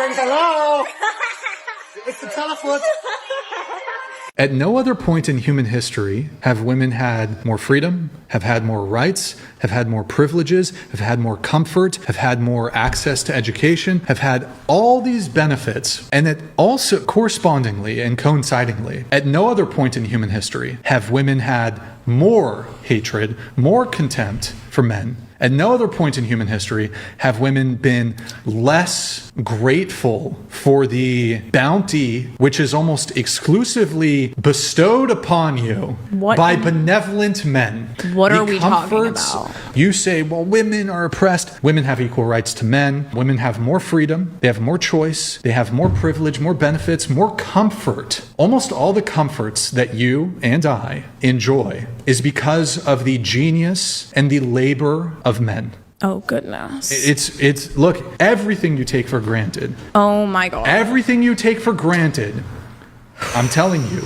Hello? It's the telephone. At no other point in human history have women had more freedom, have had more rights, have had more privileges, have had more comfort, have had more access to education, have had all these benefits. And that also correspondingly and coincidingly, at no other point in human history have women had more hatred, more contempt for men. At no other point in human history have women been less grateful for the bounty which is almost exclusively bestowed upon you by benevolent men. What are we talking about? You say, well, women are oppressed. Women have equal rights to men. Women have more freedom. They have more choice. They have more privilege, more benefits, more comfort. Almost all the comforts that you and I enjoy is because of the genius and the labor of men. Oh, goodness. It's look, everything you take for granted. Oh, my God. Everything you take for granted, I'm telling you.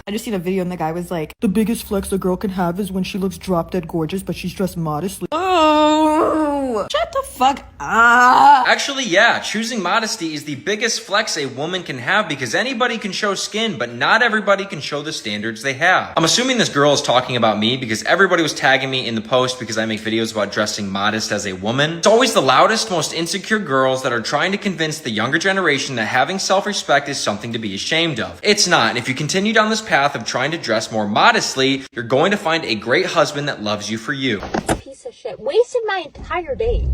I just seen a video and the guy was like, the biggest flex a girl can have is when she looks drop dead gorgeous, but she's dressed modestly. Oh, shut the fuck up. Actually, yeah, choosing modesty is the biggest flex a woman can have because anybody can show skin, but not everybody can show the standards they have. I'm assuming this girl is talking about me because everybody was tagging me in the post because I make videos about dressing modest as a woman. It's always the loudest, most insecure girls that are trying to convince the younger generation that having self-respect is something to be ashamed of. It's not, and if you continue down this path of trying to dress more modestly, you're going to find a great husband that loves you for you. Piece of shit. Wasted my entire day.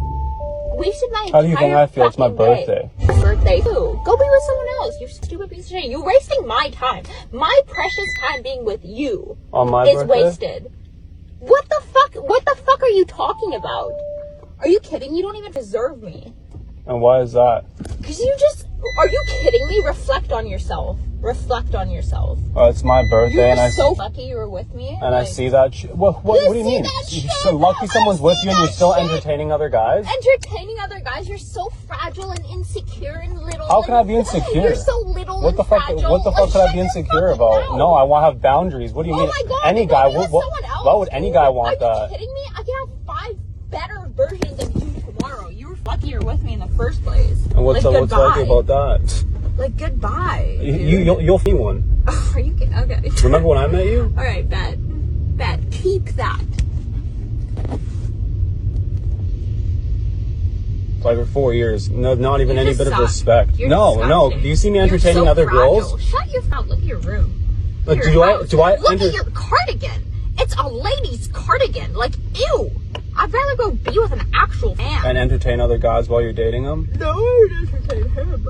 Wasted my entire How do you think I feel? It's my birthday. Birthday. Ooh, go be with someone else. You stupid piece of shit. You're wasting my time. My precious time being with you on my is birthday? wasted. What the fuck? What the fuck are you talking about? Are you kidding? You don't even deserve me. And why is that? Because you just... Are you kidding me? Reflect on yourself. Reflect on yourself. It's my birthday, and I'm so lucky you were with me. And like, I see that. What do you mean? You're so lucky someone's with you, and you're still entertaining other guys. Entertaining other guys? You're so fragile and insecure and little. How can I be insecure? You're so little. What the fuck? Fragile. What the fuck could I be insecure about? No, I want to have boundaries. What do you mean? My God, any guy? Why would any guy want that? Are you kidding me? I can have 5 better versions of you tomorrow. You were lucky you're with me in the first place. And what's lucky about that? Like, goodbye. You'll see one. Are you kidding? Okay. Remember when I met you? All right, bet. Keep that. Like for 4 years. No, not even any bit of respect. You're no. disgusting. Do you see me entertaining so other fragile. girls? Shut your mouth. Look at your room. Look at your cardigan. It's a lady's cardigan. Like, ew. I'd rather go be with an actual man. And entertain other guys while you're dating them? No, I'd entertain him.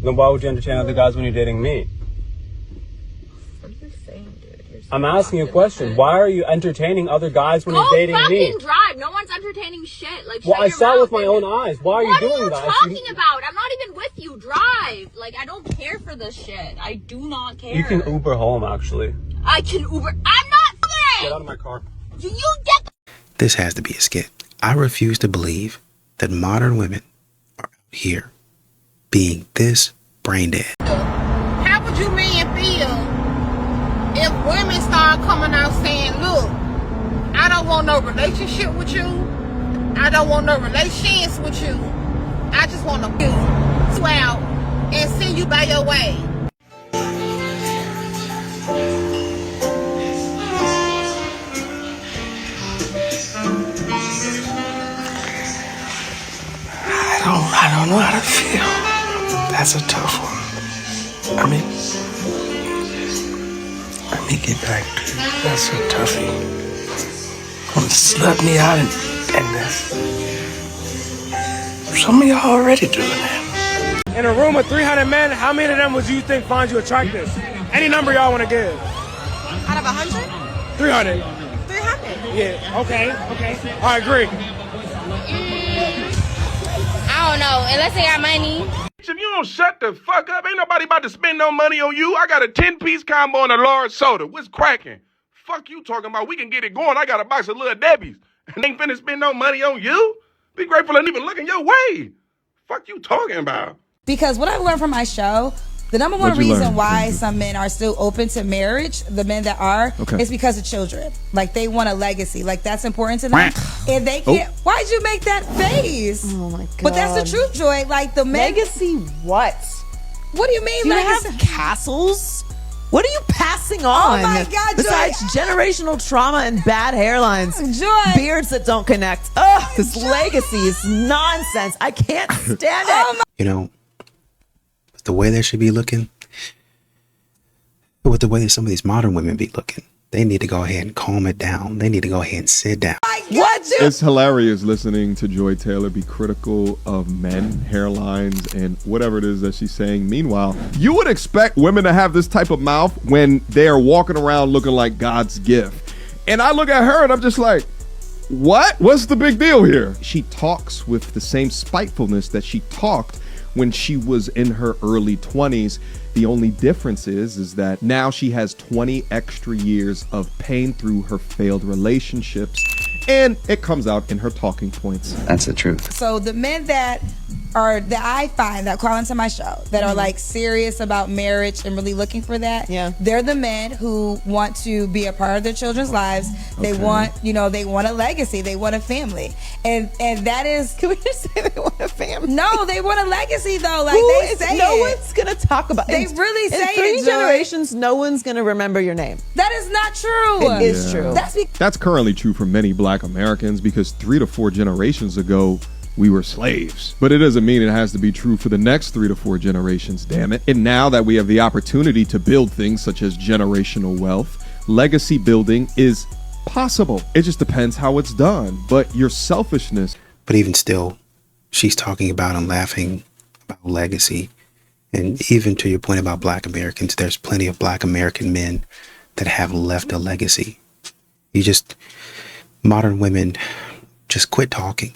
Then why would you entertain other guys when you're dating me? What are you saying, dude? I'm asking you a question. Why are you entertaining other guys when you're dating me? Go fucking drive. No one's entertaining shit. Like, well, I saw it with my own eyes. Why are you doing that? What are you talking about? I'm not even with you. Drive. Like, I don't care for this shit. I do not care. You can Uber home, actually. I can Uber. I'm not free. Get out of my car. You get This has to be a skit. I refuse to believe that modern women are out here being this brain dead. How would you men feel if women start coming out saying, look, I don't want no relationship with you. I don't want no relations with you. I just want to go out and send you by your way. I don't know how to feel. That's a tough one. Let me get back to you. That's a toughie. Gonna slut me out and this. Some of y'all already doing that. In a room of 300 men, how many of them would you think find you attractive? Any number y'all want to give? Out of 100? 300. 300? Yeah, okay. I agree. I don't know, unless they got money. If you don't shut the fuck up, ain't nobody about to spend no money on you. I got a 10-piece combo and a large soda. What's cracking? Fuck you talking about? We can get it going. I got a box of Little Debbie's. And ain't finna spend no money on you. Be grateful and even looking your way. Fuck you talking about? Because what I learned from my show, The number one What'd you reason learn, why Kenzie? some men are still open to marriage, the men that are, Okay. is because of children. Like, they want a legacy. Like, that's important to them. And they can't. Why'd you make that face? Oh my god! But that's the truth, Joy. Like, the men. Legacy what? What do you mean, Do you legacy? have castles? What are you passing on? Oh my God, Joy. Besides generational trauma and bad hairlines, Joy. beards that don't connect. Ugh, this legacy is nonsense. I can't stand it. You know, the way they should be looking, with the way that some of these modern women be looking, they need to go ahead and calm it down. They need to go ahead and sit down. What? It's hilarious listening to Joy Taylor be critical of men, hairlines, and whatever it is that she's saying. Meanwhile, you would expect women to have this type of mouth when they are walking around looking like God's gift. And I look at her and I'm just like, what? What's the big deal here? She talks with the same spitefulness that she talked when she was in her early 20s. The only difference is that now she has 20 extra years of pain through her failed relationships, and it comes out in her talking points. That's the truth. So the men that I find that call into my show that are like serious about marriage and really looking for that, they're the men who want to be a part of their children's lives. They want, they want a legacy. They want a family. And that is, can we just say they want a family? No, they want a legacy though. Like they say no it. one's gonna talk about it. They really say in 3 it, Joy. generations, no one's gonna remember your name. That is not true. It is true. That's currently true for many black Americans because 3 to 4 generations ago, we were slaves. But it doesn't mean it has to be true for the next 3 to 4 generations, damn it. And now that we have the opportunity to build things such as generational wealth, legacy building is possible. It just depends how it's done. But your selfishness. But even still, she's talking about and laughing about legacy. And even to your point about black Americans, there's plenty of black American men that have left a legacy. Modern women, just quit talking.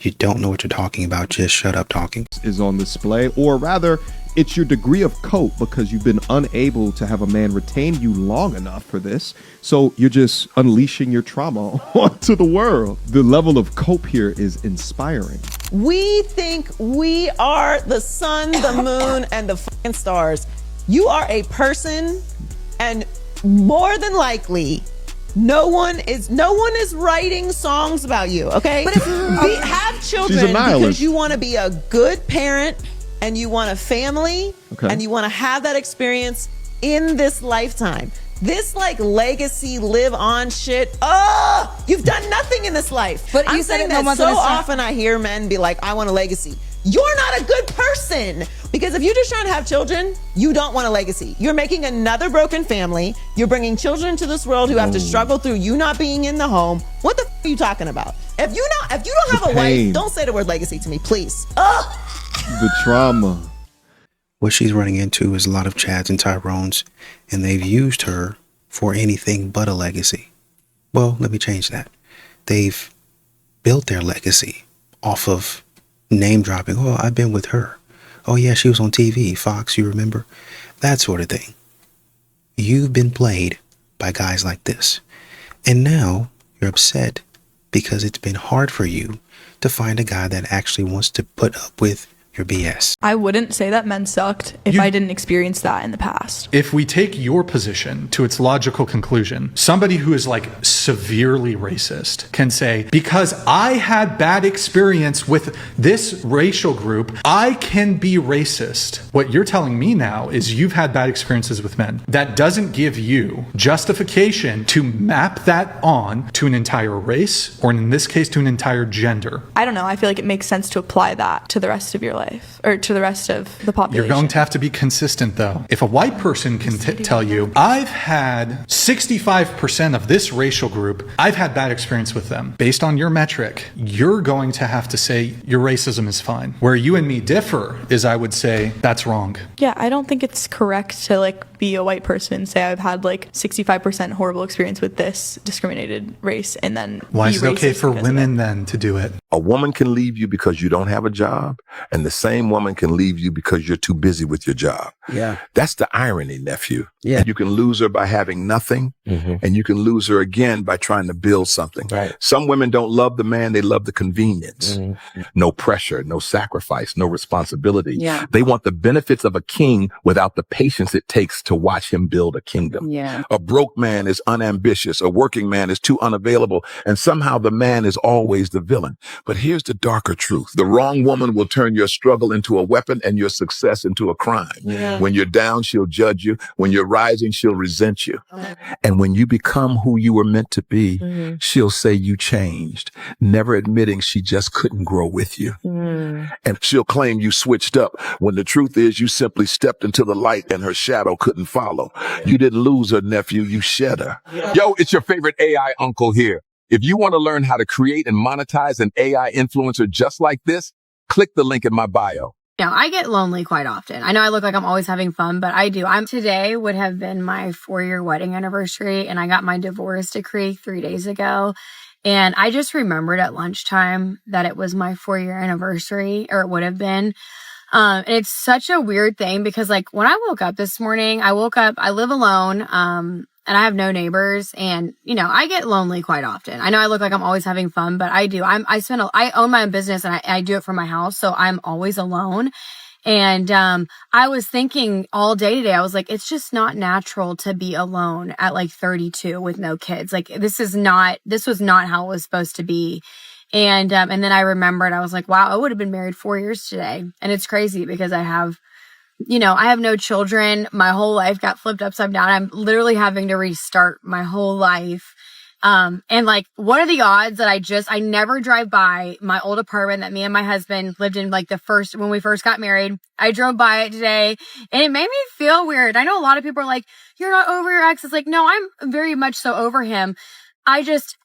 You don't know what you're talking about. Just shut up talking. Is on display, or rather, it's your degree of cope because you've been unable to have a man retain you long enough for this. So you're just unleashing your trauma onto the world. The level of cope here is inspiring. We think we are the sun, the moon, and the fucking stars. You are a person, and more than likely, no one is writing songs about you, okay? But if we have children because you want to be a good parent and you want a family and you want to have that experience in this lifetime. This like legacy live on shit. Oh, you've done nothing in this life. But I'm you said saying it, no that one's so understand- often I hear men be like, I want a legacy. You're not a good person. Because if you're just trying to have children, you don't want a legacy. You're making another broken family. You're bringing children into this world who have to struggle through you not being in the home. What the are you talking about? If you don't have a wife, don't say the word legacy to me, please. The trauma. What she's running into is a lot of Chads and Tyrones, and they've used her for anything but a legacy. Well, let me change that. They've built their legacy off of name dropping. Oh, I've been with her. Oh yeah, she was on TV, Fox, you remember? That sort of thing. You've been played by guys like this. And now you're upset because it's been hard for you to find a guy that actually wants to put up with your BS. I wouldn't say that men sucked if I didn't experience that in the past. If we take your position to its logical conclusion, somebody who is like severely racist can say, because I had bad experience with this racial group, I can be racist. What you're telling me now is you've had bad experiences with men. That doesn't give you justification to map that on to an entire race, or in this case, to an entire gender. I don't know. I feel like it makes sense to apply that to the rest of your life, or to the rest of the population. You're going to have to be consistent, though. If a white person can tell you, I've had 65% of this racial group, I've had bad experience with them, based on your metric, you're going to have to say your racism is fine. Where you and me differ is I would say that's wrong. Yeah, I don't think it's correct to like be a white person and say I've had like 65% horrible experience with this discriminated race, and then Why be is it okay racist for because of women then to do it? A woman can leave you because you don't have a job, and the same woman can leave you because you're too busy with your job. Yeah. That's the irony, nephew. Yeah. And you can lose her by having nothing, and you can lose her again by trying to build something. Right. Some women don't love the man, they love the convenience. No pressure, no sacrifice, no responsibility. Yeah. They want the benefits of a king without the patience it takes to watch him build a kingdom. Yeah. A broke man is unambitious. A working man is too unavailable. And somehow the man is always the villain. But here's the darker truth. The wrong woman will turn your struggle into a weapon and your success into a crime. Yeah. When you're down, she'll judge you. When you're rising, she'll resent you. And when you become who you were meant to be, she'll say you changed, never admitting she just couldn't grow with you. And she'll claim you switched up when the truth is you simply stepped into the light and her shadow couldn't follow. You didn't lose her, nephew. You shed her. Yo, it's your favorite AI uncle here. If you want to learn how to create and monetize an AI influencer just like this, click the link in my bio. Now, I get lonely quite often. I know I look like I'm always having fun, but I do. Today would have been my 4-year wedding anniversary, and I got my divorce decree 3 days ago. And I just remembered at lunchtime that it was my 4-year anniversary, or it would have been. And it's such a weird thing because, like, when I woke up this morning, I live alone, and I have no neighbors, and, you know, I get lonely quite often. I know I look like I'm always having fun, but I do. I own my own business, and I do it from my house, so I'm always alone. And, I was thinking all day today, I was like, it's just not natural to be alone at like 32 with no kids. Like, this was not how it was supposed to be. And then I remembered, I was like, wow, I would have been married 4 years today. And it's crazy because I have no children. My whole life got flipped upside down. I'm literally having to restart my whole life. And like, what are the odds that I never drive by my old apartment that me and my husband lived in, like when we first got married. I drove by it today and it made me feel weird. I know a lot of people are like, you're not over your ex. It's like, no, I'm very much so over him.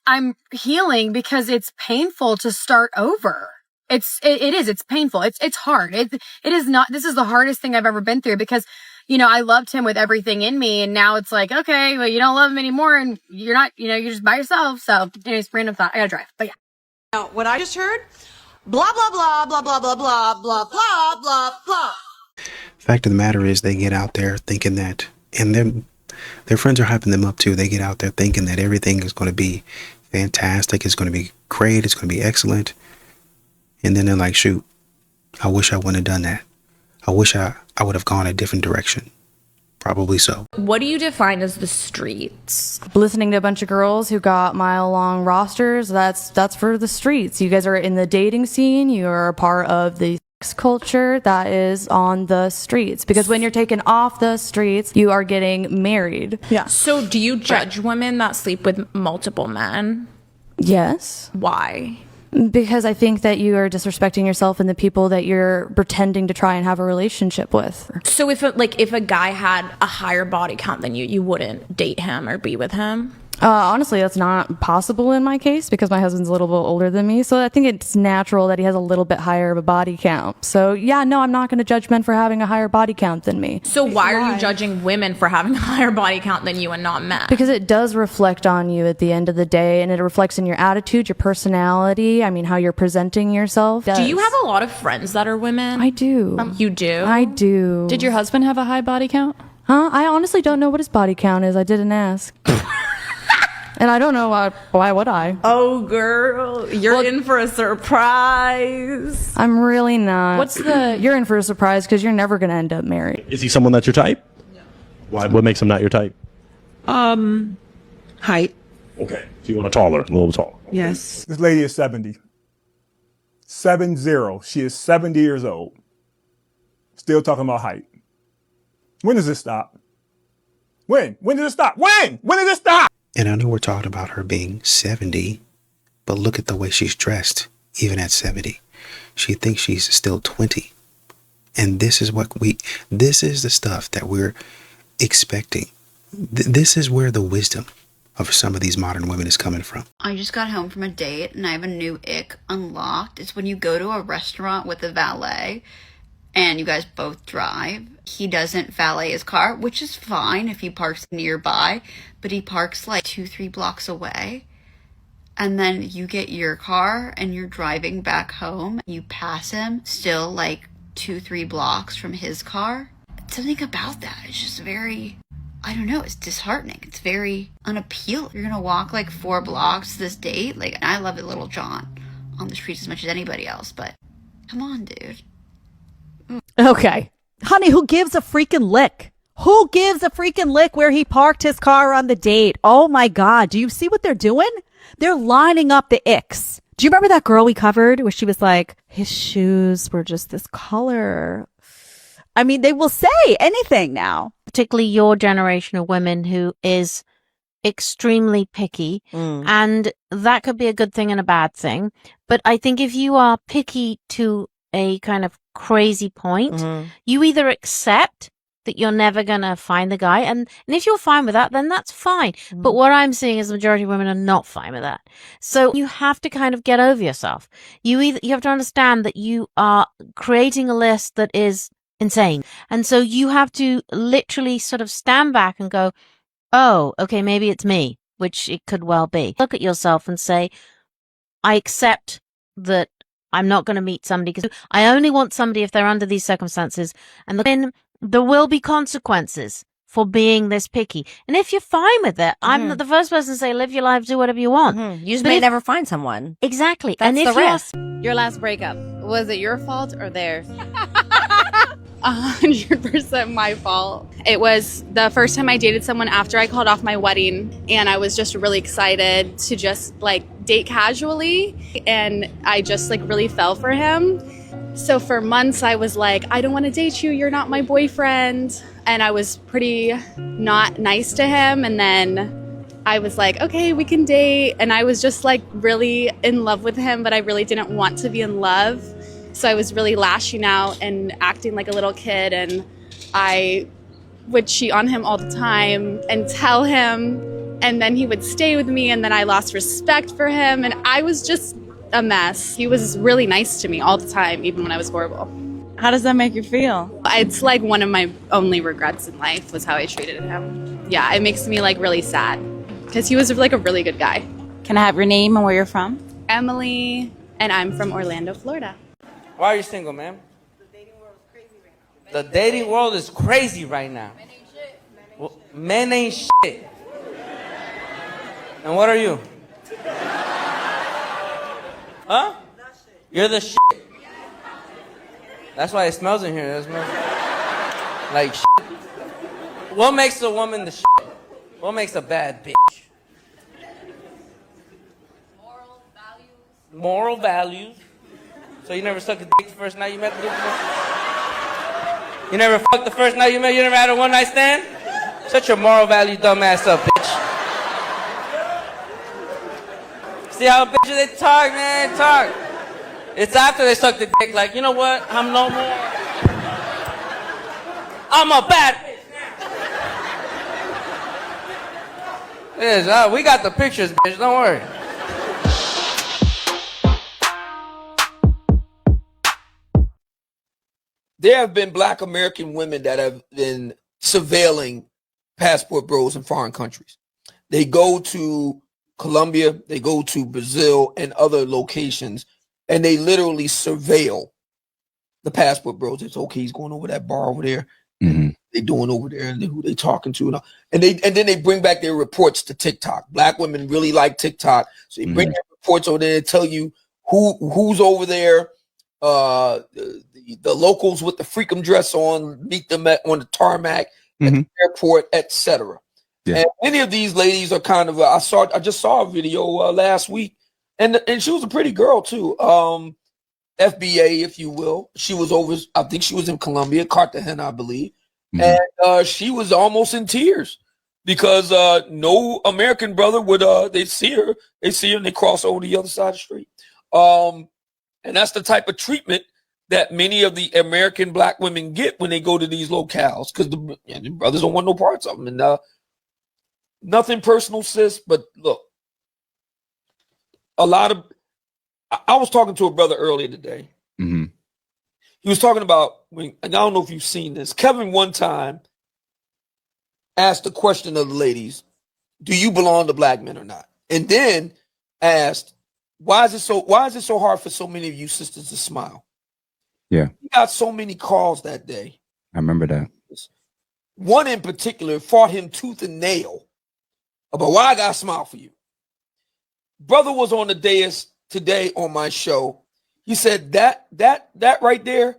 I'm healing because it's painful to start over. It is, it's painful. It's hard. It is not, this is the hardest thing I've ever been through because, you know, I loved him with everything in me. And now it's like, okay, well, you don't love him anymore and you're not, you know, you're just by yourself. So anyways, random thought. I gotta drive, but yeah. Now, what I just heard, blah, blah, blah, blah, blah, blah, blah, blah, blah, blah, blah. Fact of the matter is they get out there thinking that, and their friends are hyping them up too. They get out there thinking that everything is going to be fantastic. It's going to be great. It's going to be excellent. And then they're like, shoot, I wish I wouldn't have done that. I wish I would have gone a different direction. Probably so. What do you define as the streets? Listening to a bunch of girls who got mile-long rosters, that's for the streets. You guys are in the dating scene. You are a part of the sex culture that is on the streets. Because when you're taken off the streets, you are getting married. Yeah. So do you judge women that sleep with multiple men? Yes. Why? Because I think that you are disrespecting yourself and the people that you're pretending to try and have a relationship with. So if a guy had a higher body count than you wouldn't date him or be with him? Honestly, that's not possible in my case because my husband's a little bit older than me. So I think it's natural that he has a little bit higher of a body count. So yeah, no, I'm not going to judge men for having a higher body count than me. So why are you judging women for having a higher body count than you and not men? Because it does reflect on you at the end of the day, and it reflects in your attitude, your personality, I mean, how you're presenting yourself. Do you have a lot of friends that are women? I do. You do? I do. Did your husband have a high body count? Huh? I honestly don't know what his body count is. I didn't ask. And I don't know why would I? Oh, girl, you're in for a surprise. I'm really not. You're in for a surprise because you're never going to end up married. Is he someone that's your type? No. Why? What makes him not your type? Height. Okay. So you want a little taller. Yes. This lady is 70. 70. She is 70 years old. Still talking about height. When does this stop? When? When does it stop? When? When does it stop? And I know we're talking about her being 70, but look at the way she's dressed, even at 70. She thinks she's still 20. And this is the stuff that we're expecting. This is where the wisdom of some of these modern women is coming from. I just got home from a date and I have a new ick unlocked. It's when you go to a restaurant with a valet and you guys both drive. He doesn't valet his car, which is fine if he parks nearby, but he parks like 2-3 blocks away. And then you get your car and you're driving back home. You pass him still like 2-3 blocks from his car. Something about that is just very, I don't know, it's disheartening. It's very unappealing. You're gonna walk like 4 blocks to this date? Like, I love it, Little John on the streets as much as anybody else, but come on, dude. Okay. Honey, who gives a freaking lick? Who gives a freaking lick where he parked his car on the date? Oh my God. Do you see what they're doing? They're lining up the icks. Do you remember that girl we covered where she was like, his shoes were just this color? I mean, they will say anything now. Particularly your generation of women who is extremely picky. And that could be a good thing and a bad thing. But I think if you are picky to a kind of crazy point, you either accept that you're never going to find the guy. And if you're fine with that, then that's fine. But what I'm seeing is the majority of women are not fine with that. So you have to kind of get over yourself. You have to understand that you are creating a list that is insane. And so you have to literally sort of stand back and go, oh, okay, maybe it's me, which it could well be. Look at yourself and say, I accept that I'm not going to meet somebody because I only want somebody if they're under these circumstances. And then there will be consequences for being this picky. And if you're fine with it, I'm not the first person to say, live your life, do whatever you want. You just may never find someone. Exactly. That's and if the risk. Your last breakup, was it your fault or theirs? 100% my fault. It was the first time I dated someone after I called off my wedding, and I was just really excited to just like date casually, and I just like really fell for him. So for months I was like, I don't want to date you, you're not my boyfriend, and I was pretty not nice to him. And then I was like, okay, we can date, and I was just like really in love with him, but I really didn't want to be in love. So I was really lashing out and acting like a little kid, and I would cheat on him all the time and tell him, and then he would stay with me, and then I lost respect for him, and I was just a mess. He was really nice to me all the time, even when I was horrible. How does that make you feel? It's like one of my only regrets in life was how I treated him. Yeah, it makes me like really sad because he was like a really good guy. Can I have your name and where you're from? Emily, and I'm from Orlando, Florida. Why are you single, ma'am? The dating world is crazy right now. Men ain't shit. And what are you? Huh? You're the shit. That's why it smells in here. It smells like shit. What makes a woman the shit? What makes a bad bitch? Moral values. So you never sucked a dick the first night you met the dude? You never fucked the first night you met? You never had a one night stand? Shut your moral value dumb ass up, bitch. See how bitches they talk, man? They talk. It's after they suck the dick, like, you know what? I'm no more. I'm a bad bitch now. Yes, we got the pictures, bitch. Don't worry. There have been black American women that have been surveilling passport bros in foreign countries. They go to Colombia, they go to Brazil and other locations, and they literally surveil the passport bros. It's okay, he's going over that bar over there. They doing over there and who they talking to, and then they bring back their reports to TikTok. Black women really like TikTok, so they bring their reports over there and tell you who's over there. The locals with the freakum dress on, meet them on the tarmac at the airport, etc. Yeah. And many of these ladies are kind of I just saw a video last week, and she was a pretty girl too. FBA, if you will. She was over, I think she was in Colombia, Cartagena, I believe. And she was almost in tears because no American brother would they see her and they cross over the other side of the street. And that's the type of treatment that many of the American black women get when they go to these locales, because the brothers don't want no parts of them. And nothing personal, sis, but look, I was talking to a brother earlier today. He was talking about, and I don't know if you've seen this. Kevin one time asked the question of the ladies, do you belong to black men or not? And then asked, why is it so hard for so many of you sisters to smile? Yeah, He got so many calls that day. I remember that. One in particular fought him tooth and nail about why I got to smile for you. Brother was on the dais today on my show. He said that right there,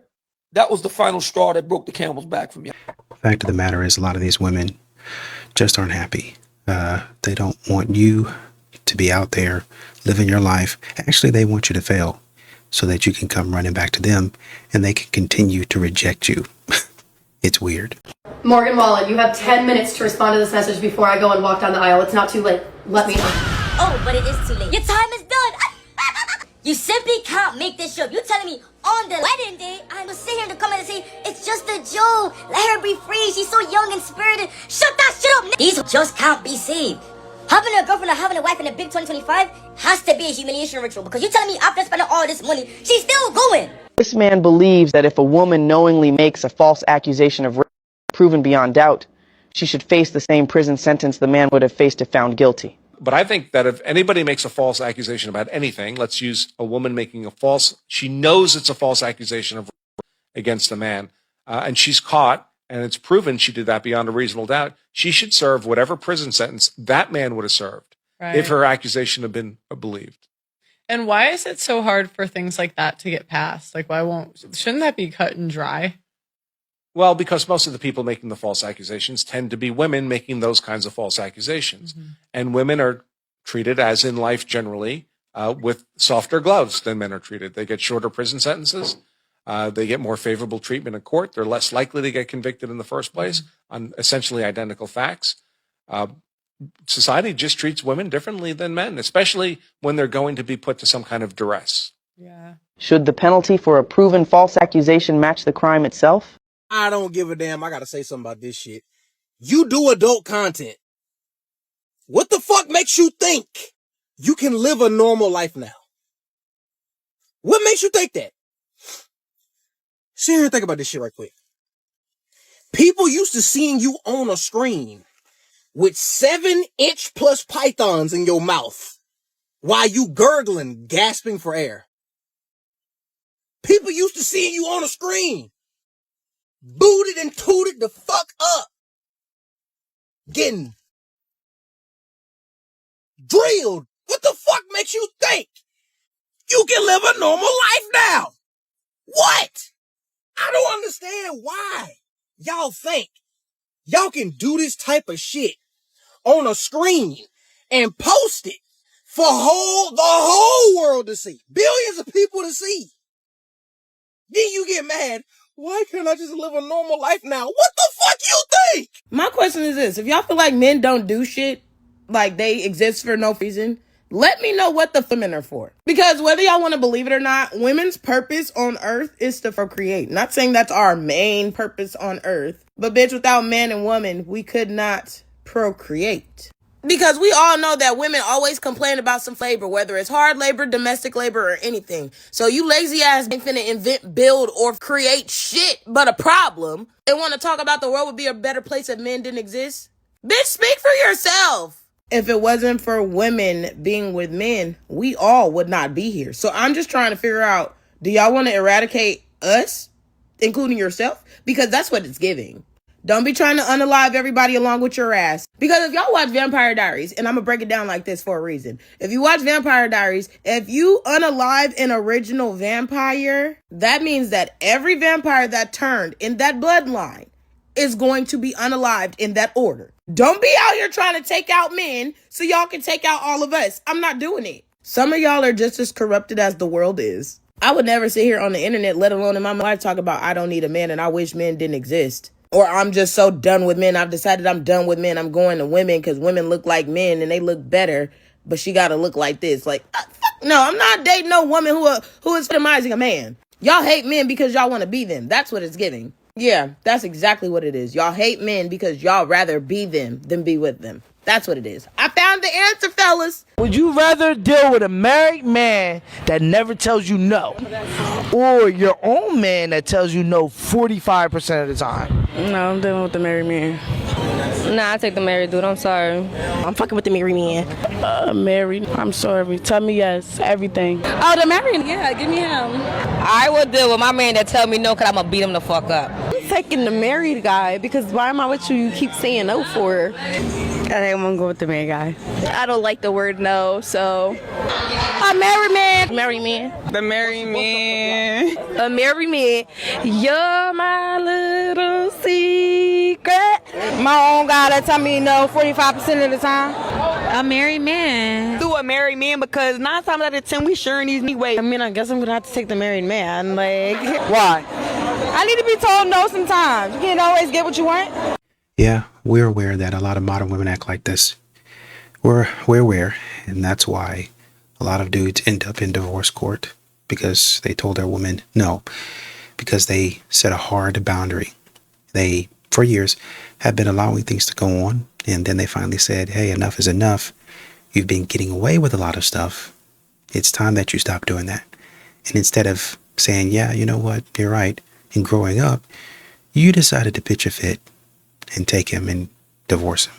that was the final straw that broke the camel's back for me. Fact of the matter is, a lot of these women just aren't happy. They don't want you to be out there living your life. Actually, they want you to fail so that you can come running back to them and they can continue to reject you. It's weird. Morgan Wallen, you have 10 minutes to respond to this message before I go and walk down the aisle. It's not too late. Let me know. Oh, but it is too late. Your time is done. You simply can't make this show up. You're telling me on the wedding day, I will sit here in the comments and say, it's just a joke. Let her be free. She's so young and spirited. Shut that shit up. These just can't be saved. Having a girlfriend or having a wife in a big 2025 has to be a humiliation ritual, because you're telling me after spending all this money, she's still going. This man believes that if a woman knowingly makes a false accusation of rape proven beyond doubt, she should face the same prison sentence the man would have faced if found guilty. But I think that if anybody makes a false accusation about anything, let's use a woman making she knows it's a false accusation of against a man, and she's caught, and it's proven she did that beyond a reasonable doubt, she should serve whatever prison sentence that man would have served if her accusation had been believed. And why is it so hard for things like that to get passed? Like, shouldn't that be cut and dry? Well, because most of the people making the false accusations tend to be women making those kinds of false accusations. Mm-hmm. And women are treated, as in life generally, with softer gloves than men are treated. They get shorter prison sentences. They get more favorable treatment in court. They're less likely to get convicted in the first place on essentially identical facts. Society just treats women differently than men, especially when they're going to be put to some kind of duress. Yeah. Should the penalty for a proven false accusation match the crime itself? I don't give a damn. I gotta say something about this shit. You do adult content. What the fuck makes you think you can live a normal life now? What makes you think that? Sit here and think about this shit right quick. People used to seeing you on a screen with 7-inch plus pythons in your mouth while you gurgling, gasping for air. People used to seeing you on a screen, booted and tooted the fuck up, getting drilled. What the fuck makes you think you can live a normal life now? What? I don't understand why y'all think y'all can do this type of shit on a screen and post it for the whole world to see. Billions of people to see. Then you get mad. Why can't I just live a normal life now? What the fuck you think? My question is this. If y'all feel like men don't do shit, like they exist for no reason, let me know what the women are for. Because whether y'all want to believe it or not, women's purpose on earth is to procreate. Not saying that's our main purpose on earth, but bitch, without man and woman, we could not procreate. Because we all know that women always complain about some labor, whether it's hard labor, domestic labor, or anything. So you lazy ass ain't finna invent, build, or create shit but a problem. They want to talk about the world would be a better place if men didn't exist? Bitch, speak for yourself. If it wasn't for women being with men, we all would not be here. So I'm just trying to figure out, do y'all want to eradicate us, including yourself? Because that's what it's giving. Don't be trying to unalive everybody along with your ass. Because if y'all watch Vampire Diaries, and I'm going to break it down like this for a reason. If you watch Vampire Diaries, if you unalive an original vampire, that means that every vampire that turned in that bloodline is going to be unalived in that order. Don't be out here trying to take out men so y'all can take out all of us. I'm not doing it. Some of y'all are just as corrupted as the world is. I would never sit here on the internet, let alone in my life, talk about I don't need a man and I wish men didn't exist. Or I'm just so done with men. I've decided I'm done with men. I'm going to women because women look like men and they look better. But she got to look like this. Like, no, I'm not dating no woman who is epitomizing a man. Y'all hate men because y'all want to be them. That's what it's giving. Yeah, that's exactly what it is. Y'all hate men because y'all rather be them than be with them. That's what it is. I found the answer, fellas. Would you rather deal with a married man that never tells you no, or your own man that tells you no 45% of the time? No, I'm dealing with the married man. Nah, I take the married dude. I'm sorry. I'm fucking with the married man. Married. I'm sorry. Tell me yes. Everything. Oh, the married? Yeah, give me him. I would deal with my man that tell me no, because I'm going to beat him the fuck up. I'm taking the married guy because why am I with you? You keep saying no for. I think I'm going to go with the married guy. I don't like the word no, so. A married man. Married man. The married man. A married man. You're my little secret. My own guy that tell me no 45% of the time. A married man. Do a married man because 9 times out of 10 we sharing these ways. I mean, I guess I'm going to have to take the married man. Like, why? I need to be told no sometimes. You can't always get what you want. Yeah, we're aware that a lot of modern women act like this. We're aware, and that's why a lot of dudes end up in divorce court because they told their woman no, because they set a hard boundary. They, for years, have been allowing things to go on, and then they finally said, hey, enough is enough. You've been getting away with a lot of stuff. It's time that you stop doing that. And instead of saying, yeah, you know what, you're right, and growing up, you decided to pitch a fit and take him and divorce him.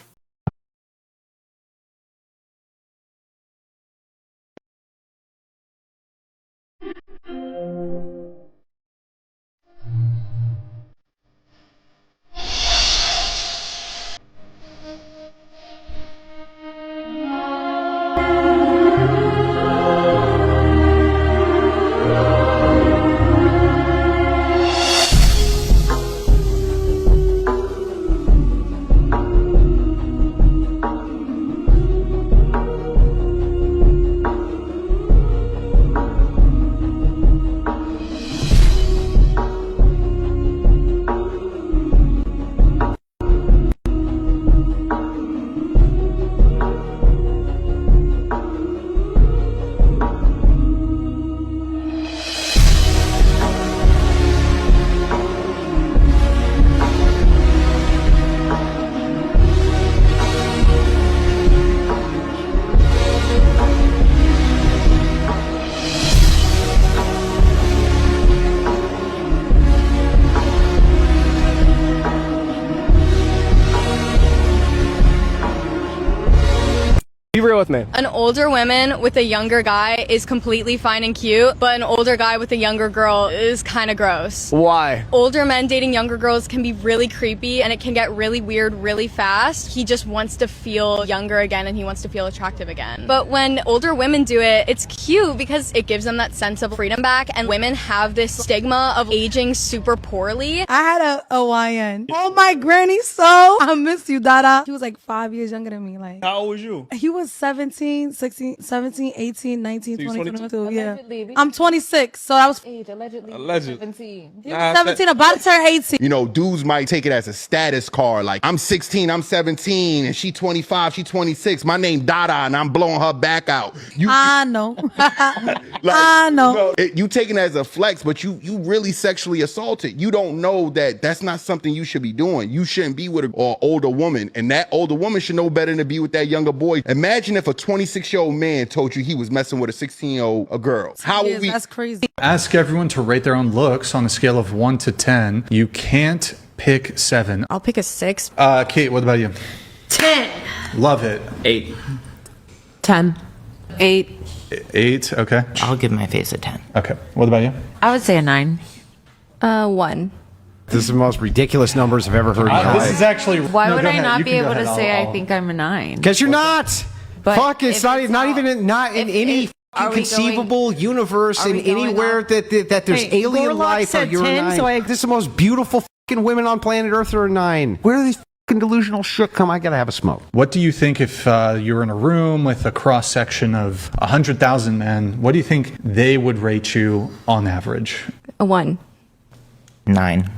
Be real with me. An older woman with a younger guy is completely fine and cute, but an older guy with a younger girl is kind of gross. Why? Older men dating younger girls can be really creepy and it can get really weird really fast. He just wants to feel younger again and he wants to feel attractive again. But when older women do it, it's cute because it gives them that sense of freedom back, and women have this stigma of aging super poorly. I had a YN. Oh, my granny, so I miss you, Dada. He was like 5 years younger than me. Like, How old was you? he was 17, 16, 17, 18, 19, So you 20, 22? 22. Yeah. Allegedly. I'm 26, so that was Allegedly. Alleged. 17. he was 17, about to turn 18. You know, dudes might take it as a status card. Like, I'm 16, I'm 17, and she 25, she 26. My name Dada, and I'm blowing her back out. I know. Like, I know. you taking it as a flex, but you really sexually assaulted. You don't know that that's not something you should be doing. You shouldn't be with an older woman, and that older woman should know better than to be with that younger boy. Imagine if a 26-year-old man told you he was messing with a 16-year-old girl. How would we? That's crazy. Ask everyone to rate their own looks on a scale of 1 to 10. You can't pick 7. I'll pick a 6. Kate, what about you? 10. Love it. 8. 10. 8. 8, okay. I'll give my face a 10. Okay, what about you? I would say a 9. 1. This is the most ridiculous numbers I've ever heard in my life. This is actually... Why no, would go I ahead. not You be can go able to ahead. say I'll- I think I'm a 9? Because you're not. But Fuck, it's if not, it's not all- even not in any are we conceivable universe are in we going anywhere off- that there's Hey, alien Gorlock life or said you're 10, a 9. so This is the most beautiful fucking women on planet Earth are a 9. Where do these fucking delusional shit come? I gotta have a smoke. What do you think if you were in a room with a cross-section of 100,000 men, what do you think they would rate you on average? A 1. 9.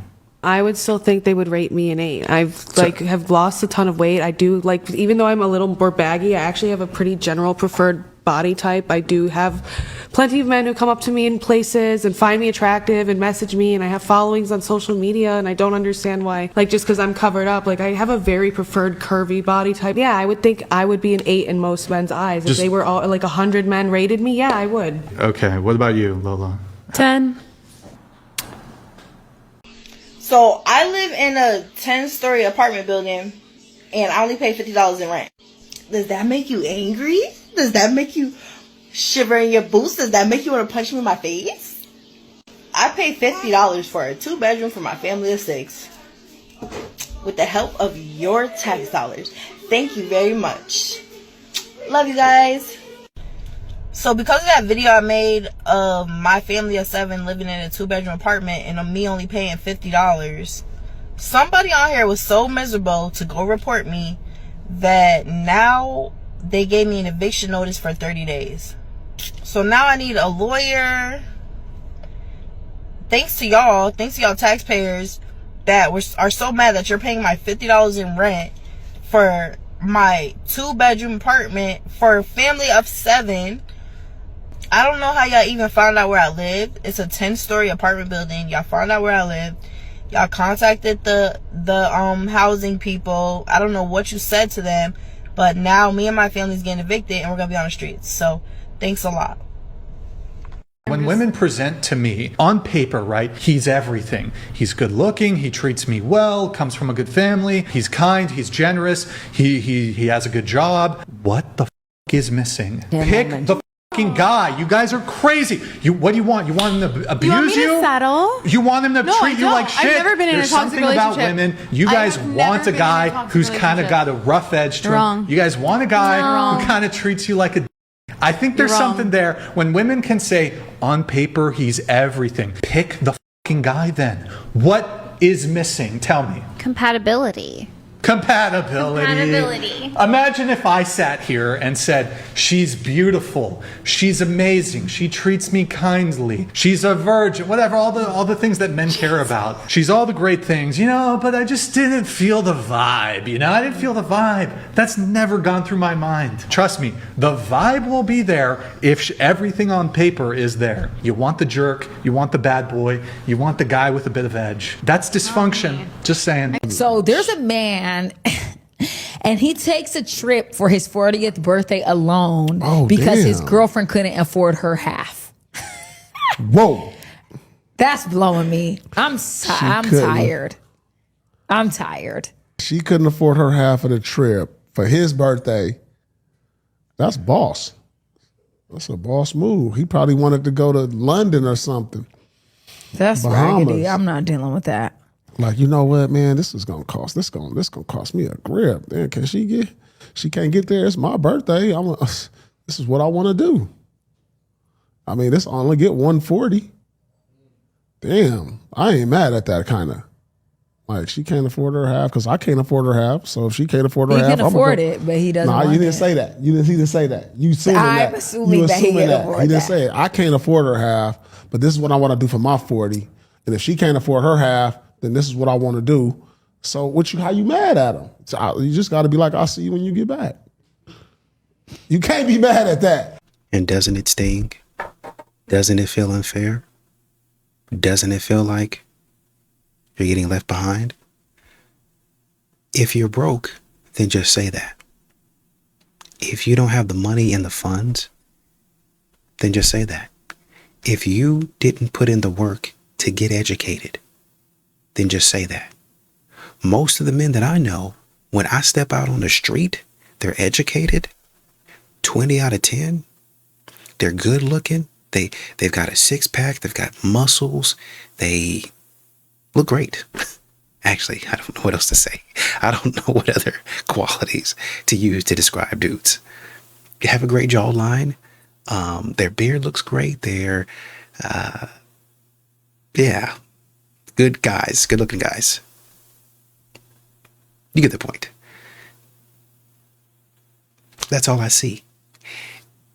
I would still think they would rate me an 8. Have lost a ton of weight. I do, like, even though I'm a little more baggy, I actually have a pretty general preferred body type. I do have plenty of men who come up to me in places and find me attractive and message me, and I have followings on social media, and I don't understand why, like, just because I'm covered up. Like, I have a very preferred curvy body type. Yeah, I would think I would be an 8 in most men's eyes. If they were all, like, 100 men rated me, yeah, I would. Okay, what about you, Lola? 10. So I live in a 10-story apartment building, and I only pay $50 in rent. Does that make you angry? Does that make you shiver in your boots? Does that make you want to punch me in my face? I pay $50 for a 2-bedroom for my family of 6. With the help of your tax dollars. Thank you very much. Love you guys. So because of that video I made of my family of 7 living in a 2-bedroom apartment and me only paying $50, somebody on here was so miserable to go report me that now they gave me an eviction notice for 30 days. So now I need a lawyer. Thanks to y'all taxpayers that are so mad that you're paying my $50 in rent for my 2-bedroom apartment for a family of 7. I don't know how y'all even found out where I live. It's a 10-story apartment building. Y'all found out where I live. Y'all contacted the housing people. I don't know what you said to them, but now me and my family's getting evicted and we're gonna be on the streets. So thanks a lot. When women present to me on paper, right, he's everything. He's good looking, he treats me well, comes from a good family, he's kind, he's generous, he has a good job. What the is missing? Pick the fucking guy. You guys are crazy. What do you want? You want him to abuse you? Settle? You want him to treat you like shit? I've never been in There's a toxic something about relationship. women. You guys want a guy who's kind of got a rough edge to him. You guys want a guy who kind of treats you like a I think there's something there when women can say, on paper, he's everything. Pick the fucking guy then. What is missing? Tell me. Compatibility. Compatibility. Imagine if I sat here and said, she's beautiful, she's amazing, she treats me kindly, she's a virgin, whatever, all the things that men care about. She's all the great things, but I just didn't feel the vibe, I didn't feel the vibe. That's never gone through my mind. Trust me, the vibe will be there if everything on paper is there. You want the jerk, you want the bad boy, you want the guy with a bit of edge. That's dysfunction. Just saying. So there's a man and he takes a trip for his 40th birthday alone because his girlfriend couldn't afford her half. Whoa. That's blowing me. I'm tired. I'm tired. She couldn't afford her half of the trip for his birthday. That's boss. That's a boss move. He probably wanted to go to London or something. That's raggedy. I'm not dealing with that. Like, you know what, man, this is gonna cost me a grip. Man, she can't get there. It's my birthday. This is what I want to do. I mean, this only get 140. Damn, I ain't mad at that kind of. Like, she can't afford her half because I can't afford her half. So if she can't afford her half, he can afford it, but he doesn't. Nah, want you didn't say that. You didn't say that. You assuming that. I'm assuming that he can afford that. You didn't say it. I can't afford her half, but this is what I want to do for my 40. And if she can't afford her half, then this is what I want to do. So how you mad at him? So you just got to be like, I'll see you when you get back. You can't be mad at that. And doesn't it sting? Doesn't it feel unfair? Doesn't it feel like you're getting left behind? If you're broke, then just say that. If you don't have the money and the funds, then just say that. If you didn't put in the work to get educated, then just say that. Most of the men that I know, when I step out on the street, they're educated, 20 out of 10. They're good looking. They've got a six-pack. They've got muscles. They look great. Actually, I don't know what else to say. I don't know what other qualities to use to describe dudes. They have a great jawline. Their beard looks great. They're, good guys, good looking guys. You get the point. That's all I see.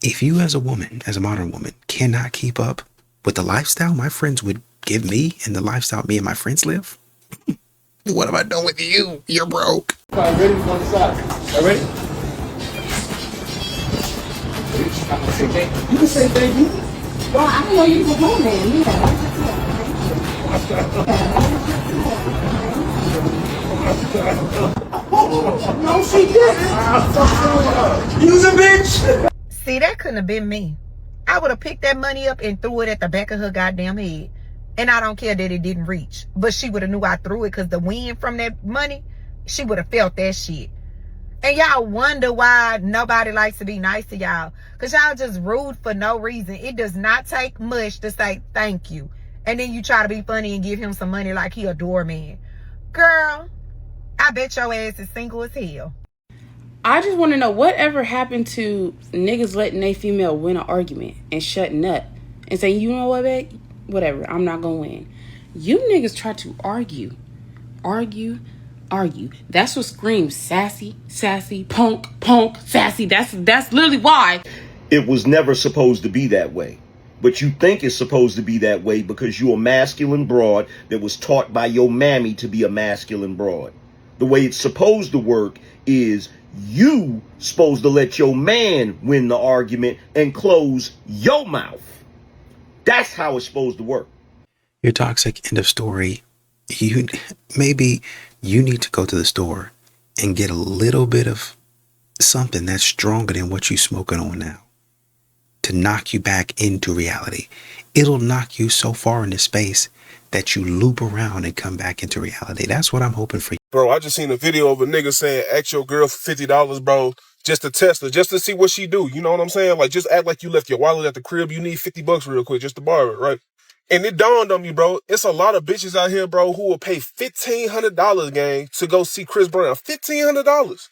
If you as a woman, as a modern woman, cannot keep up with the lifestyle my friends would give me and the lifestyle me and my friends live, what have I done with you? You're broke. All right, ready? One side. All right, ready? You can say baby. Well, I didn't know you was a grown man. No, she didn't. You's a bitch. See, that couldn't have been me. I would have picked that money up and threw it at the back of her goddamn head. And I don't care that it didn't reach. But she would have knew I threw it because the wind from that money, she would have felt that shit. And y'all wonder why nobody likes to be nice to y'all. Because y'all just rude for no reason. It does not take much to say thank you. And then you try to be funny and give him some money like he a doorman. Girl, I bet your ass is single as hell. I just want to know whatever happened to niggas letting a female win an argument and shutting up and saying, you know what, babe? Whatever, I'm not going to win. You niggas try to argue. That's what screams sassy, punk, sassy. That's literally why. It was never supposed to be that way. But you think it's supposed to be that way because you're a masculine broad that was taught by your mammy to be a masculine broad. The way it's supposed to work is you supposed to let your man win the argument and close your mouth. That's how it's supposed to work. You're toxic, end of story. Maybe you need to go to the store and get a little bit of something that's stronger than what you're smoking on now to knock you back into reality. It'll knock you so far into space that you loop around and come back into reality. That's what I'm hoping for you. Bro, I just seen a video of a nigga saying, ask your girl for $50, bro, just to test her, just to see what she do. You know what I'm saying? Like, just act like you left your wallet at the crib. You need $50 real quick just to borrow it, right? And it dawned on me, bro, it's a lot of bitches out here, bro, who will pay $1,500, gang, to go see Chris Brown. $1,500.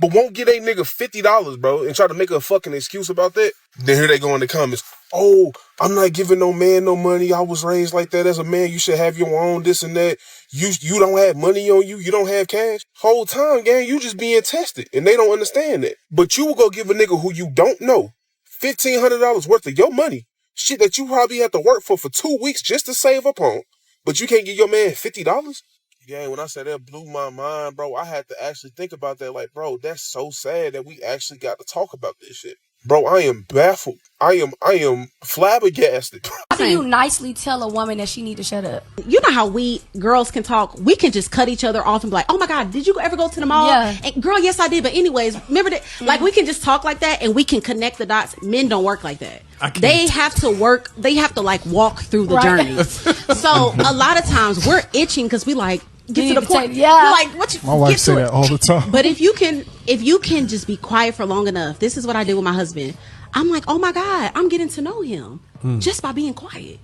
But won't get a nigga $50, bro, and try to make a fucking excuse about that. Then here they go in the comments. Oh, I'm not giving no man no money. I was raised like that as a man. You should have your own this and that. You don't have money on you. You don't have cash. Whole time, gang, you just being tested. And they don't understand that. But you will go give a nigga who you don't know $1,500 worth of your money. Shit that you probably have to work for 2 weeks just to save up on. But you can't give your man $50? Yeah, when I said that blew my mind, bro, I had to actually think about that. Like, bro, that's so sad that we actually got to talk about this shit. Bro, I am baffled. I am flabbergasted. How do you nicely tell a woman that she need to shut up? You know how we girls can talk? We can just cut each other off and be like, oh my God, did you ever go to the mall? Yeah. And girl, yes, I did. But anyways, remember that? Like, we can just talk like that and we can connect the dots. Men don't work like that. They have to work. They have to like walk through the journey. So a lot of times we're itching because we like, get to the point. Yeah. We're like, what you, My wife get say to that it. all the time. But if you can just be quiet for long enough, this is what I did with my husband. I'm like, oh my God, I'm getting to know him just by being quiet.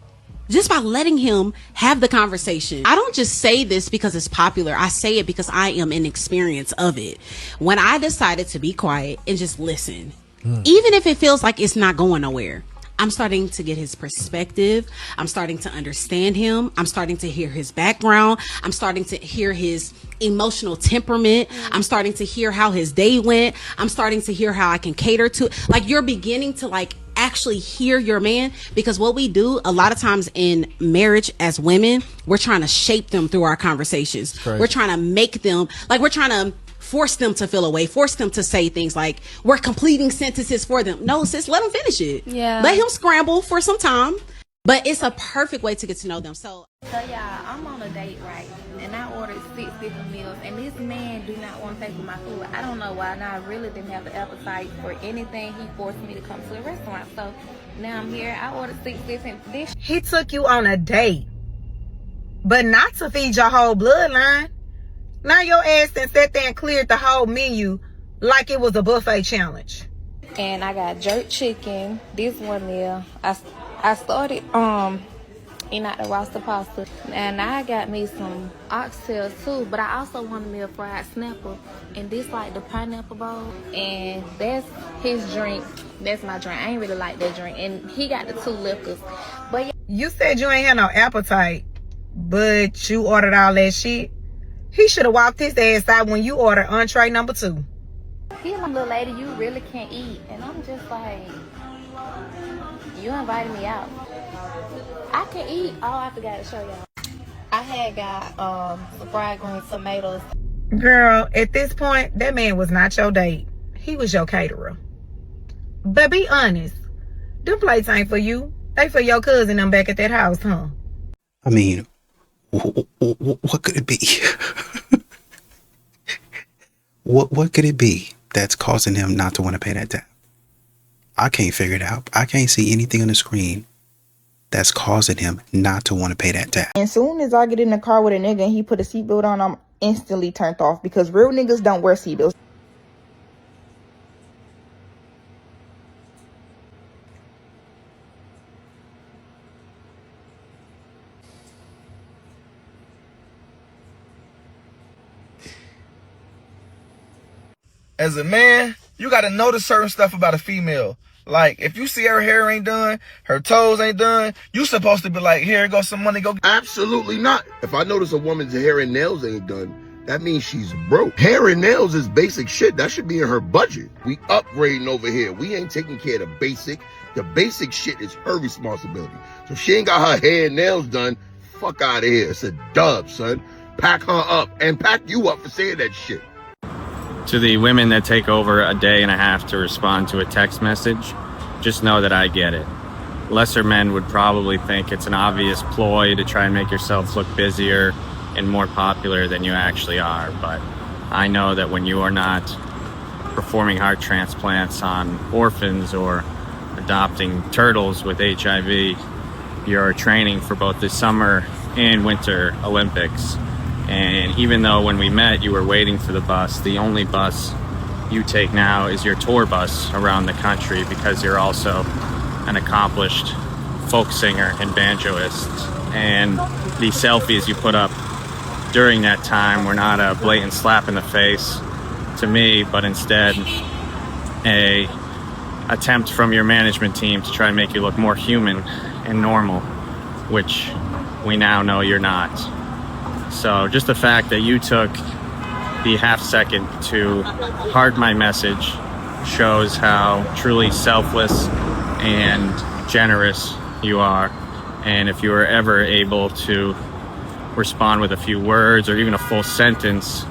Just by letting him have the conversation. I don't just say this because it's popular. I say it because I am in experience of it. When I decided to be quiet and just listen, even if it feels like it's not going nowhere, I'm starting to get his perspective. I'm starting to understand him. I'm starting to hear his background. I'm starting to hear his emotional temperament. I'm starting to hear how his day went. I'm starting to hear how I can cater to, like, you're beginning to like actually hear your man, because what we do a lot of times in marriage as women, we're trying to shape them through our conversations. We're trying to make them, like, we're trying to force them to feel a way, force them to say things like we're completing sentences for them. No, sis, let him finish it. Yeah. Let him scramble for some time. But it's a perfect way to get to know them. So y'all, I'm on a date, right? And I ordered 6 different meals, and this man do not want to pay for my food. I don't know why, and I really didn't have the appetite for anything. He forced me to come to a restaurant. So now I'm here. I ordered 6 different dishes. He took you on a date, but not to feed your whole bloodline. Now your ass then sat there and cleared the whole menu like it was a buffet challenge. And I got jerk chicken, this one meal. I started eating out the roasted pasta, and I got me some oxtails too. But I also wanted me a fried snapper, and this like the pineapple bowl, and that's his drink. That's my drink. I ain't really like that drink, and he got the 2 liquors. But yeah. You said you ain't had no appetite, but you ordered all that shit. He should have walked his ass out when you ordered entree number 2. He's a little lady, you really can't eat. And I'm just like, you invited me out. I can eat. Oh, I forgot to show y'all. I had got some fried green tomatoes. Girl, at this point, that man was not your date. He was your caterer. But be honest. Them plates ain't for you. They for your cousin them back at that house, huh? I mean, what could it be? What could it be that's causing him not to want to pay that tab? I can't figure it out. I can't see anything on the screen that's causing him not to want to pay that tab. As soon as I get in the car with a nigga and he put a seatbelt on, I'm instantly turned off because real niggas don't wear seatbelts. As a man, you gotta notice certain stuff about a female. Like, if you see her hair ain't done, her toes ain't done, you supposed to be like, here goes some money, go. Absolutely not. If I notice a woman's hair and nails ain't done, that means she's broke. Hair and nails is basic shit. That should be in her budget. We upgrading over here. We ain't taking care of the basic. The basic shit is her responsibility. So if she ain't got her hair and nails done, fuck out of here. It's a dub, son. Pack her up and pack you up for saying that shit. To the women that take over a day and a half to respond to a text message, just know that I get it. Lesser men would probably think it's an obvious ploy to try and make yourself look busier and more popular than you actually are, but I know that when you are not performing heart transplants on orphans or adopting turtles with HIV, you're training for both the summer and winter Olympics. And even though when we met you were waiting for the bus, the only bus you take now is your tour bus around the country because you're also an accomplished folk singer and banjoist. And the selfies you put up during that time were not a blatant slap in the face to me, but instead a attempt from your management team to try and make you look more human and normal, which we now know you're not. So just the fact that you took the half second to heart my message shows how truly selfless and generous you are. And if you were ever able to respond with a few words or even a full sentence,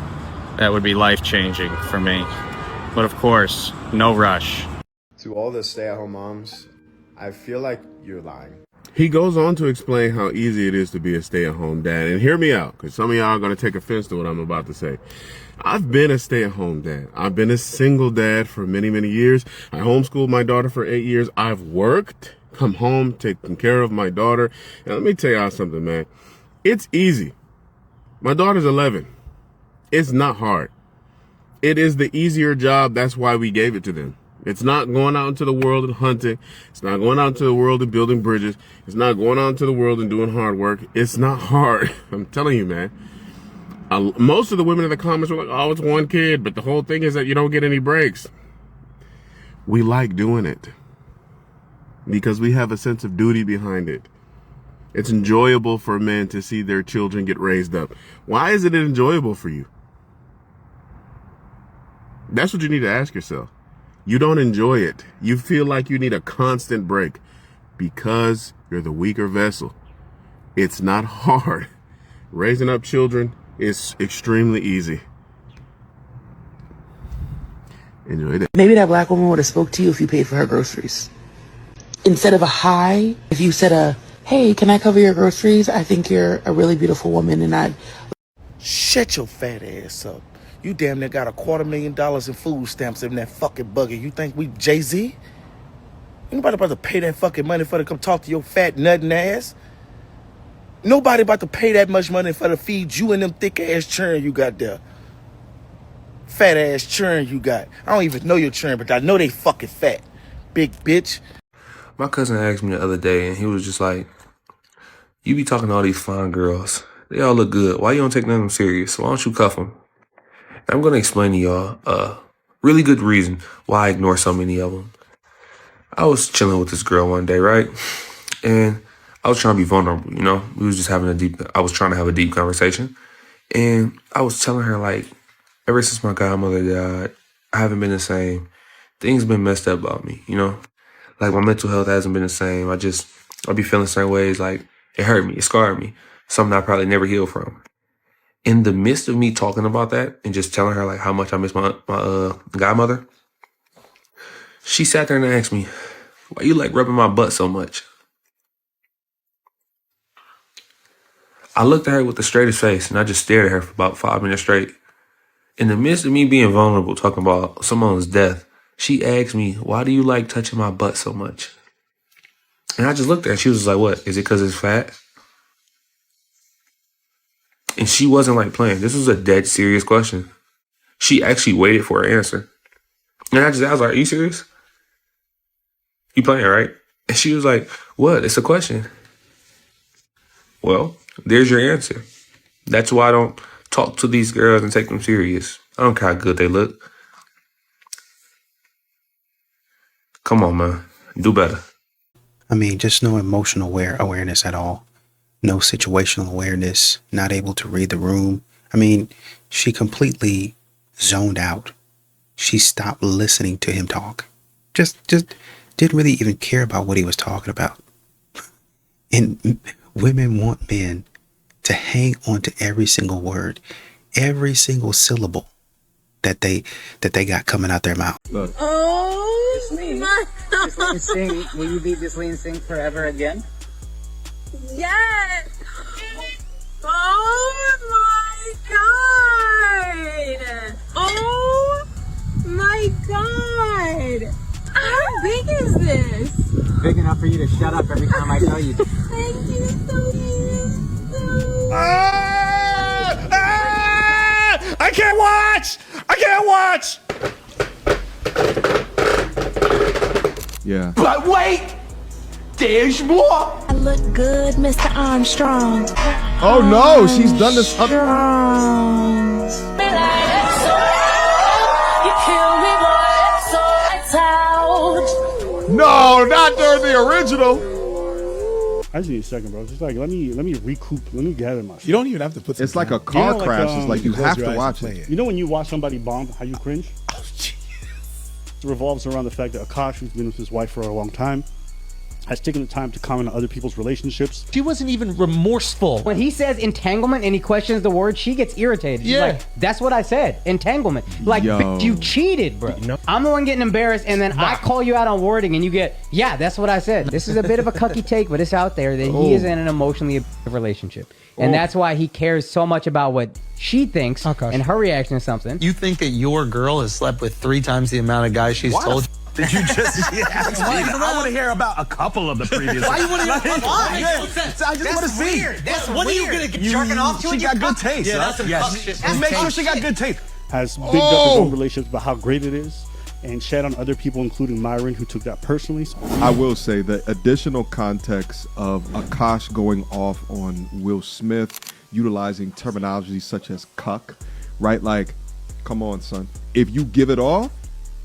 that would be life-changing for me. But of course, no rush. To all the stay-at-home moms, I feel like you're lying. He goes on to explain how easy it is to be a stay-at-home dad. And hear me out, because some of y'all are going to take offense to what I'm about to say. I've been a stay-at-home dad. I've been a single dad for many, many years. I homeschooled my daughter for 8 years. I've worked, come home, taken care of my daughter. And let me tell y'all something, man. It's easy. My daughter's 11. It's not hard. It is the easier job. That's why we gave it to them. It's not going out into the world and hunting. It's not going out into the world and building bridges. It's not going out into the world and doing hard work. It's not hard. I'm telling you, man. Most of the women in the comments were like, oh, it's one kid. But the whole thing is that you don't get any breaks. We like doing it because we have a sense of duty behind it. It's enjoyable for men to see their children get raised up. Why is it enjoyable for you? That's what you need to ask yourself. You don't enjoy it. You feel like you need a constant break because you're the weaker vessel. It's not hard. Raising up children is extremely easy. Enjoy that. Maybe that black woman would have spoke to you if you paid for her groceries. Instead of a hi, if you said a, hey, can I cover your groceries? I think you're a really beautiful woman and I'd... Shut your fat ass up. You damn near got $250,000 in food stamps in that fucking buggy. You think we Jay-Z? Anybody about to pay that fucking money for to come talk to your fat nutting ass? Nobody about to pay that much money for to feed you and them thick ass churn you got there. Fat ass churn you got. I don't even know your churn, but I know they fucking fat. Big bitch. My cousin asked me the other day, and he was just like, you be talking to all these fine girls. They all look good. Why you don't take none of them serious? Why don't you cuff them? And I'm going to explain to y'all a really good reason why I ignore so many of them. I was chilling with this girl one day, right? And I was trying to be vulnerable, you know? We was just I was trying to have a deep conversation. And I was telling her, like, ever since my godmother died, I haven't been the same. Things been messed up about me, you know? Like, my mental health hasn't been the same. I be feeling certain ways, like, it hurt me, it scarred me. Something I probably never healed from. In the midst of me talking about that and just telling her, like, how much I miss my godmother, She sat there and asked me, why you like rubbing my butt so much? I looked at her with the straightest face and I just stared at her for about 5 minutes straight. In the midst of me being vulnerable, talking about someone's death, she asked me, why do you like touching my butt so much? And I just looked at her and she was just like, what? Is it because it's fat? And she wasn't like playing. This was a dead serious question. She actually waited for her answer. And I was like, are you serious? You playing, right? And she was like, what? It's a question. Well, there's your answer. That's why I don't talk to these girls and take them serious. I don't care how good they look. Come on, man. Do better. I mean, just no emotional awareness at all. No situational awareness, not able to read the room. I mean, she completely zoned out. She stopped listening to him talk. Just didn't really even care about what he was talking about. And women want men to hang on to every single word, every single syllable that they got coming out their mouth. Look. Oh my Just sing. Will you be Ghislaine Sing forever again? Yes! Oh my god! Oh my god! How big is this? Big enough for you to shut up every time I tell you. Thank you so much. I can't watch! I can't watch! Yeah. But wait! There's more! I look good, Mr. Armstrong. Oh no, she's done this up. No, not during the original. I just need a second, bro. Just like let me recoup. Let me gather myself. You don't even have to put. It's like a car crash. It's like you have to watch it. You know when you watch somebody bomb, how you cringe? Oh, jeez. It revolves around the fact that Akash, who's been with his wife for a long time, has taken the time to comment on other people's relationships. She wasn't even remorseful. When he says entanglement and he questions the word, she gets irritated. She's like, that's what I said, entanglement. Like, bitch, you cheated, bro. I'm the one getting embarrassed, and then I call you out on wording, and you get, yeah, that's what I said. This is a bit of a cucky take, but it's out there that he is in an emotionally abusive relationship. And that's why he cares so much about what she thinks and her reaction to something. You think that your girl has slept with 3 times the amount of guys she's told you? Did you just ask me that? I want to hear about a couple of the previous. Why you want to hear? Why? I just want to see. That's what are you gonna get jerking off to? She got good taste. Yeah, that's some fuck shit. Just make sure she got good taste. Has bigged up his own relationships about how great it is, and shat on other people, including Myron, who took that personally. I will say the additional context of Akash going off on Will Smith, utilizing terminology such as cuck, right? Like, come on, son. If you give it all,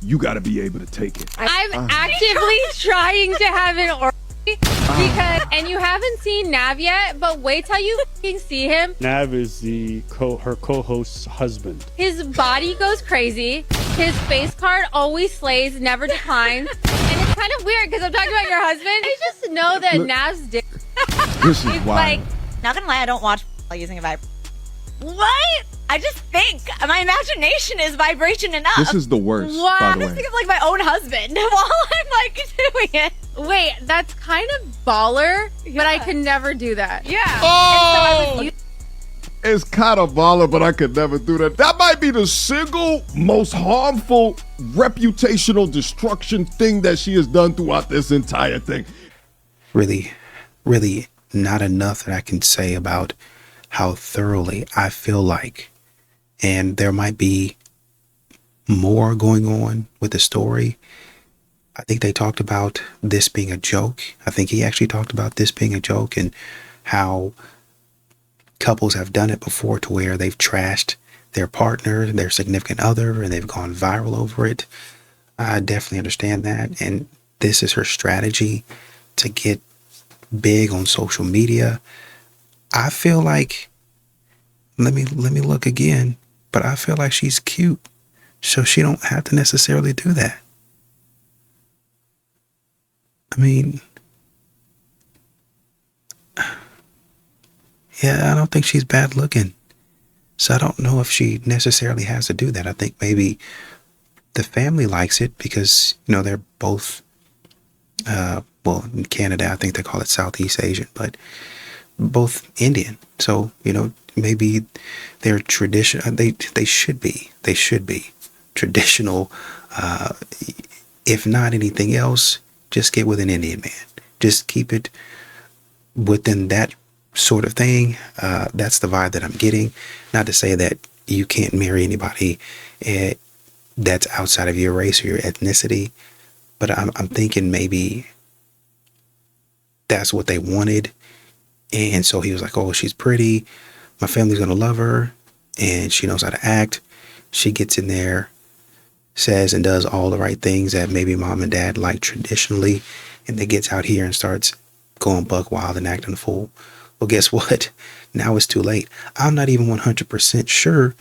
you got to be able to take it. I'm actively trying to have an orgy because, and you haven't seen Nav yet, but wait till you fucking see him. Nav is her co-host's husband. His body goes crazy. His face card always slays, never declines. And it's kind of weird because I'm talking about your husband. I just know that Nav's dick. This is He's wild. like, not gonna lie, I don't watch while using a vibrator. What? I just think my imagination is vibration enough. This is the worst, Wow. by I the just way. think of like my own husband while I'm like doing it. Wait, that's kind of baller, but I could never do that. Yeah. Oh! It's kind of baller, but I could never do that. That might be the single most harmful reputational destruction thing that she has done throughout this entire thing. Really, really not enough that I can say about how thoroughly I feel like, and there might be more going on with the story. I think they talked about this being a joke. I think he actually talked about this being a joke and how couples have done it before to where they've trashed their partner, their significant other, and they've gone viral over it. I definitely understand that. And this is her strategy to get big on social media. I feel like, let me look again, but I feel like she's cute, so she don't have to necessarily do that. I mean, yeah, I don't think she's bad looking, so I don't know if she necessarily has to do that. I think maybe the family likes it because, you know, they're both, well, in Canada, I think they call it Southeast Asian, but both Indian. So, you know, maybe they're tradition. They should be. They should be traditional. If not anything else, just get with an Indian man. Just keep it within that sort of thing. That's the vibe that I'm getting. Not to say that you can't marry anybody that's outside of your race or your ethnicity, but I'm thinking maybe that's what they wanted. And so he was like, oh, she's pretty. My family's going to love her. And she knows how to act. She gets in there, says and does all the right things that maybe mom and dad like traditionally. And then gets out here and starts going buck wild and acting a fool. Well, guess what? Now it's too late. I'm not even 100% sure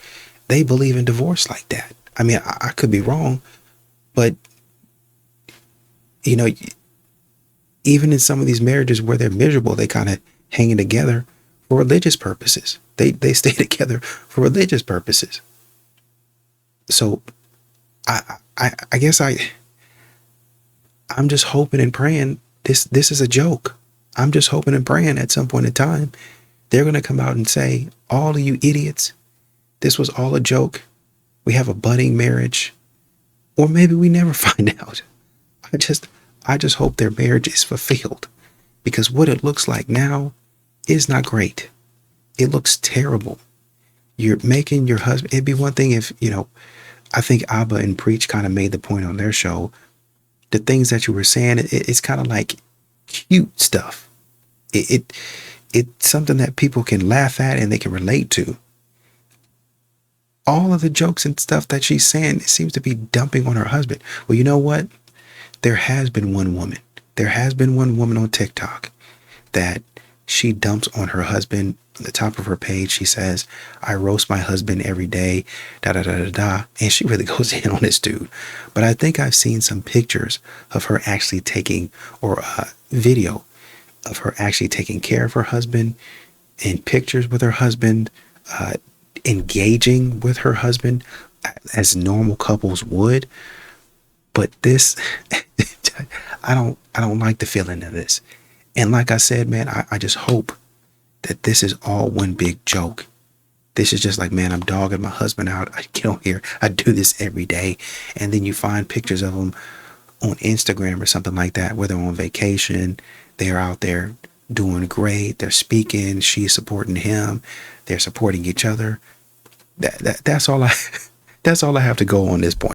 they believe in divorce like that. I mean, I could be wrong, but, you know, even in some of these marriages where they're miserable, they kind of hanging together for religious purposes. They stay together for religious purposes. So I guess I'm just hoping and praying this is a joke. I'm just hoping and praying at some point in time they're going to come out and say, all of you idiots, this was all a joke. We have a budding marriage. Or maybe we never find out. I just hope their marriage is fulfilled, because what it looks like now is not great. It looks terrible. You're making your husband, it'd be one thing if, you know, I think Abba and Preach kind of made the point on their show. The things that you were saying, it's kind of like cute stuff. It's something that people can laugh at and they can relate to. All of the jokes and stuff that she's saying, it seems to be dumping on her husband. Well, you know what? There has been one woman on TikTok that she dumps on her husband. On the top of her page, she says, I roast my husband every day, da da da da da. And she really goes in on this dude. But I think I've seen some pictures of her actually taking, or video of her actually taking care of her husband, and pictures with her husband, engaging with her husband as normal couples would. But this, I don't like the feeling of this. And like I said, man, I just hope that this is all one big joke. This is just like, man, I'm dogging my husband out. I get on here. I do this every day. And then you find pictures of them on Instagram or something like that, where they're on vacation. They're out there doing great. They're speaking. She's supporting him. They're supporting each other. That's all I have to go on this point.